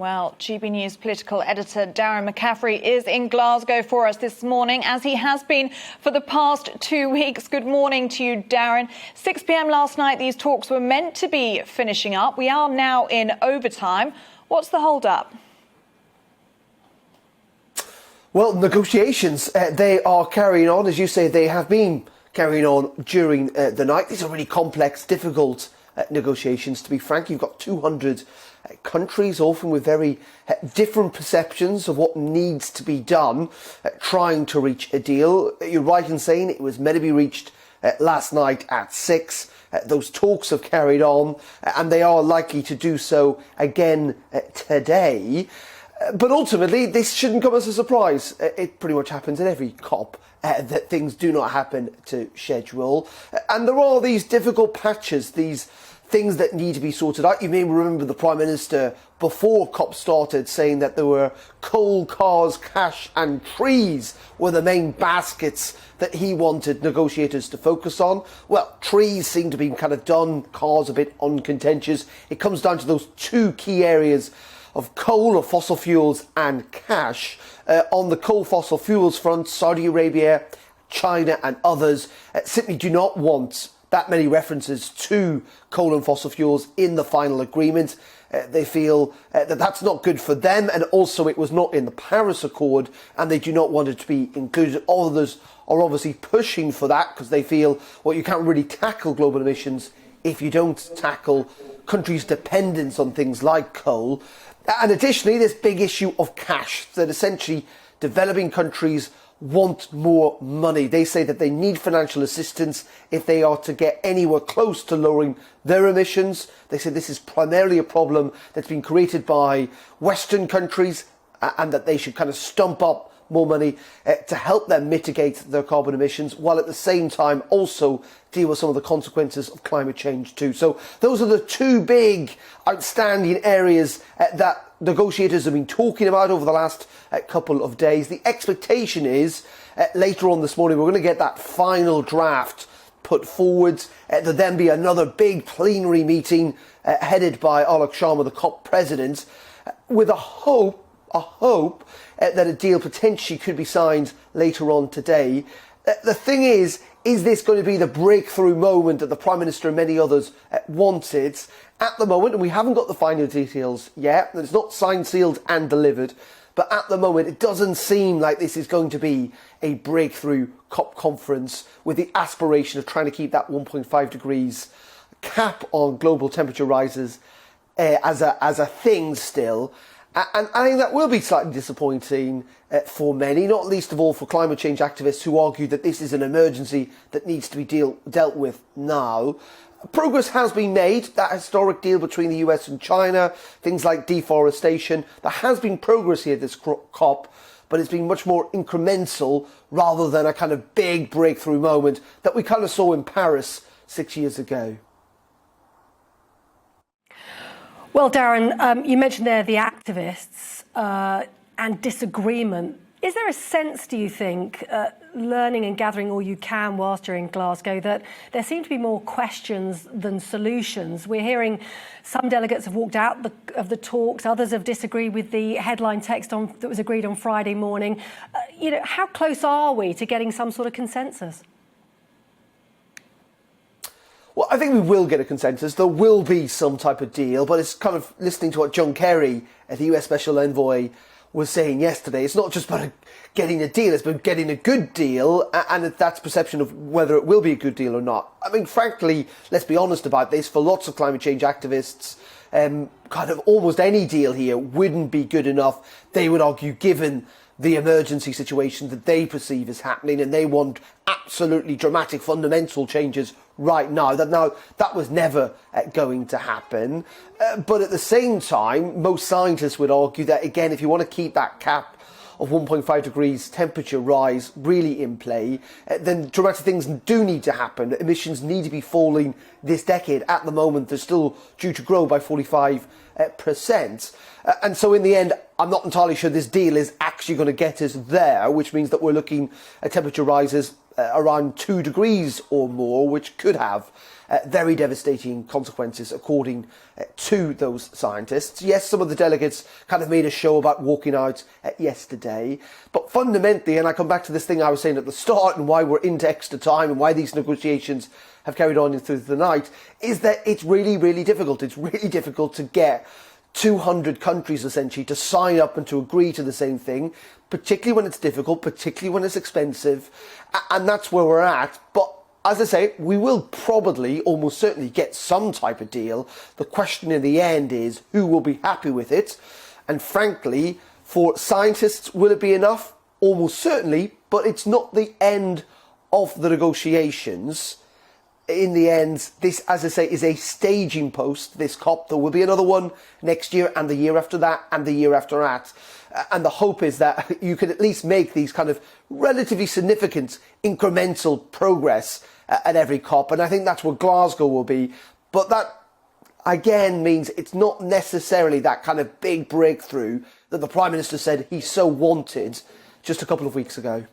Well, GB News political editor Darren McCaffrey is in Glasgow for us this morning, as he has been for the past 2 weeks. Good morning to you, Darren. 6 p.m. last night, these talks were meant to be finishing up. We are now in overtime. What's the hold-up? Well, negotiations, they are carrying on. As you say, they have been carrying on during the night. These are really complex, difficult negotiations, to be frank. You've got 200 countries, often with very different perceptions of what needs to be done, trying to reach a deal. You're right in saying it was meant to be reached last night at 6. Those talks have carried on, and they are likely to do so again today. But ultimately, this shouldn't come as a surprise. It pretty much happens in every COP that things do not happen to schedule. And there are these difficult patches, these things that need to be sorted out. You may remember the Prime Minister before COP started saying that there were coal, cars, cash and trees were the main baskets that he wanted negotiators to focus on. Well, trees seem to be kind of done, cars a bit uncontentious. It comes down to those two key areas of coal or fossil fuels and cash. On the coal fossil fuels front, Saudi Arabia, China and others simply do not want that many references to coal and fossil fuels in the final agreement. They feel that that's not good for them, and also it was not in the Paris Accord, and they do not want it to be included. Others are obviously pushing for that because they feel, well, you can't really tackle global emissions if you don't tackle countries' dependence on things like coal. And additionally, this big issue of cash, that essentially developing countries want more money. They say that they need financial assistance if they are to get anywhere close to lowering their emissions. They say this is primarily a problem that's been created by Western countries, and that they should kind of stump up more money to help them mitigate their carbon emissions, while at the same time also deal with some of the consequences of climate change too. So those are the two big outstanding areas that negotiators have been talking about over the last couple of days. The expectation is later on this morning we're going to get that final draft put forward. There'll then be another big plenary meeting headed by Alok Sharma, the COP president, with a hope that a deal potentially could be signed later on today. The thing is this going to be the breakthrough moment that the Prime Minister and many others wanted? At the moment, and we haven't got the final details yet, it's not signed, sealed and delivered, but at the moment it doesn't seem like this is going to be a breakthrough COP conference with the aspiration of trying to keep that 1.5 degrees cap on global temperature rises as a thing still. And I think that will be slightly disappointing for many, not least of all for climate change activists who argue that this is an emergency that needs to be dealt with now. Progress has been made, that historic deal between the US and China, things like deforestation. There has been progress here at this COP, but it's been much more incremental rather than a kind of big breakthrough moment that we kind of saw in Paris 6 years ago. Well, Darren, you mentioned there the activists and disagreement. Is there a sense, do you think, learning and gathering all you can whilst you're in Glasgow, that there seem to be more questions than solutions? We're hearing some delegates have walked out of the talks, others have disagreed with the headline text that was agreed on Friday morning. How close are we to getting some sort of consensus? Well, I think we will get a consensus. There will be some type of deal, but it's kind of listening to what John Kerry, the US Special Envoy, was saying yesterday. It's not just about getting a deal, it's about getting a good deal, and that's perception of whether it will be a good deal or not. I mean, frankly, let's be honest about this, for lots of climate change activists, kind of almost any deal here wouldn't be good enough, they would argue, given the emergency situation that they perceive is happening, and they want absolutely dramatic fundamental changes right now. That was never going to happen. But at the same time, most scientists would argue that, again, if you want to keep that cap of 1.5 degrees temperature rise really in play, then dramatic things do need to happen. Emissions need to be falling this decade. At the moment, they're still due to grow by 45%. And so in the end, I'm not entirely sure this deal is actually going to get us there, which means that we're looking at temperature rises around 2 degrees or more, which could have very devastating consequences according to those scientists. Yes, some of the delegates kind of made a show about walking out yesterday, but fundamentally, and I come back to this thing I was saying at the start and why we're into extra time and why these negotiations have carried on through the night, is that it's really, really difficult. It's really difficult to get 200 countries essentially to sign up and to agree to the same thing, particularly when it's difficult, particularly when it's expensive, and that's where we're at. But as I say, we will probably, almost certainly, get some type of deal. The question in the end is who will be happy with it, and frankly, for scientists, will it be enough? Almost certainly, but it's not the end of the negotiations. In the end, this, as I say, is a staging post, this COP. There will be another one next year and the year after that and the year after that. And the hope is that you can at least make these kind of relatively significant incremental progress at every COP. And I think that's what Glasgow will be. But that, again, means it's not necessarily that kind of big breakthrough that the Prime Minister said he so wanted just a couple of weeks ago.